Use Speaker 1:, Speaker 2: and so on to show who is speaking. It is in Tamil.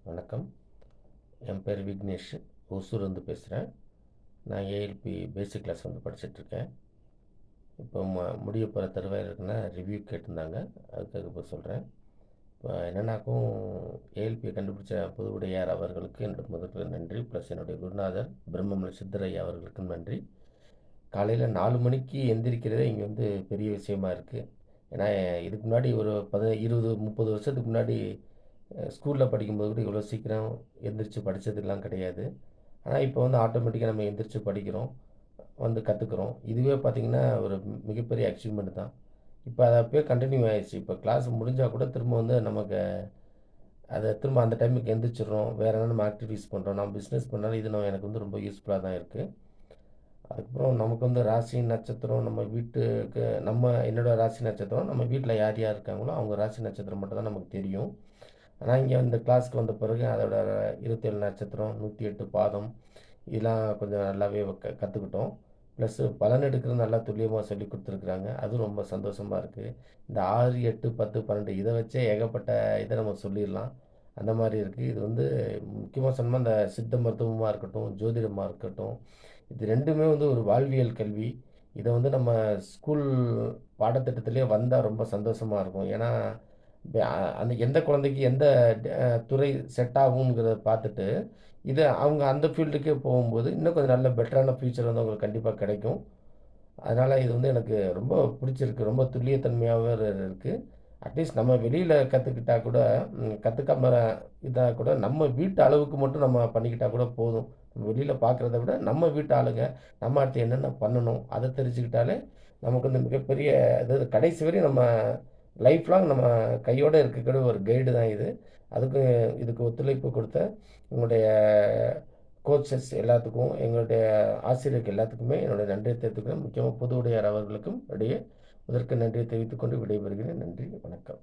Speaker 1: வணக்கம். என் பேர் விக்னேஷ். ஒசூர்லேருந்து பேசுகிறேன். நான் ஏஎல்பி பேசிக் கிளாஸ் படிச்சிட்ருக்கேன். இப்போ முடிய போகிற தருவாயில் இருக்குன்னா ரிவ்யூ கேட்டிருந்தாங்க. அதுக்காக இப்போ சொல்கிறேன். இப்போ என்னென்னாக்கும் ஏஎல்பியை கண்டுபிடிச்ச புதுவுடையார் அவர்களுக்கு என்னோட முதல்ல நன்றி. ப்ளஸ் என்னுடைய குருநாதர் பிரம்மமலை சித்தரையா அவர்களுக்கும் நன்றி. காலையில் 4 மணிக்கு எந்திரிக்கிறதே இங்கே பெரிய விஷயமா இருக்குது. ஏன்னா இதுக்கு முன்னாடி ஒரு 20 30 வருஷத்துக்கு முன்னாடி ஸ்கூலில் படிக்கும்போது கூட இவ்வளோ சீக்கிரம் எந்திரிச்சு படித்ததுலாம் கிடையாது. ஆனால் இப்போ ஆட்டோமேட்டிக்காக நம்ம எந்திரிச்சு படிக்கிறோம், கற்றுக்குறோம். இதுவே பார்த்திங்கன்னா ஒரு மிகப்பெரிய அச்சீவ்மெண்ட் தான். இப்போ அது அப்பயே கண்டினியூ ஆகிடுச்சு. இப்போ கிளாஸ் முடிஞ்சால் கூட திரும்ப நமக்கு அதை திரும்ப அந்த டைமுக்கு எந்திரிச்சிடுறோம். வேறு என்ன நம்ம ஆக்டிவிட்டீஸ் பண்ணுறோம். நம்ம பிஸ்னஸ் பண்ணாலும் இது எனக்கு ரொம்ப யூஸ்ஃபுல்லாக தான் இருக்குது. அதுக்கப்புறம் நமக்கு ராசி நட்சத்திரம் நம்ம வீட்டுக்கு என்னோடய ராசி நட்சத்திரம் நம்ம வீட்டில் யார் யார் இருக்காங்களோ அவங்க ராசி நட்சத்திரம் மட்டும் தான் நமக்கு தெரியும். ஆனால் இங்கே இந்த கிளாஸ்க்கு வந்த பிறகு அதோட 27 நட்சத்திரம் 108 பாதம் இதெல்லாம் கொஞ்சம் நல்லாவே கற்றுக்கிட்டோம். ப்ளஸ்ஸு பலன் எடுக்கிறது நல்லா துல்லியமாக சொல்லி கொடுத்துருக்குறாங்க. அதுவும் ரொம்ப சந்தோஷமாக இருக்குது. இந்த 6, 8, 10, 12 இதை வச்சே ஏகப்பட்ட இதை நம்ம சொல்லிடலாம். அந்த மாதிரி இருக்குது. இது முக்கியமாக சொன்னோம்னா இந்த சித்த மருத்துவமாக இருக்கட்டும், ஜோதிடமாக இருக்கட்டும், இது ரெண்டுமே ஒரு வாழ்வியல் கல்வி. இதை நம்ம ஸ்கூல் பாடத்திட்டத்திலே வந்தால் ரொம்ப சந்தோஷமாக இருக்கும். ஏன்னா அந்த எந்த குழந்தைக்கு எந்த துறை செட் ஆகுங்கிறத பார்த்துட்டு இது அவங்க அந்த ஃபீல்டுக்கே போகும்போது இன்னும் கொஞ்சம் நல்ல பெட்டரான ஃபியூச்சர் அவங்களுக்கு கண்டிப்பாக கிடைக்கும். அதனால் இது எனக்கு ரொம்ப பிடிச்சிருக்கு. ரொம்ப துல்லியத்தன்மையாகவே இருக்குது. அட்லீஸ்ட் நம்ம வெளியில் கற்றுக்கிட்டா கூட கற்றுக்காம இதாக கூட நம்ம வீட்டு அளவுக்கு மட்டும் நம்ம பண்ணிக்கிட்டால் கூட போதும். நம்ம வெளியில் பார்க்குறத விட நம்ம வீட்டு ஆளுங்க நம்ம அடுத்து என்னென்ன பண்ணணும் அதை தெரிஞ்சுக்கிட்டாலே நமக்கு மிகப்பெரிய அதாவது கடைசி வரையும் நம்ம லைஃப் லாங் நம்ம கையோடு இருக்கக்கூடிய ஒரு கைடு தான் இது. இதுக்கு ஒத்துழைப்பு கொடுத்த உங்களுடைய கோச்சஸ் எல்லாத்துக்கும், எங்களுடைய ஆசிரியருக்கு எல்லாத்துக்குமே என்னுடைய நன்றியை தெரிவித்துக்கிறேன். முக்கியமாக புதுவுடையார் அவர்களுக்கும் இடையே முதற்கு நன்றியை தெரிவித்துக் கொண்டு விடைபெறுகிறேன். நன்றி, வணக்கம்.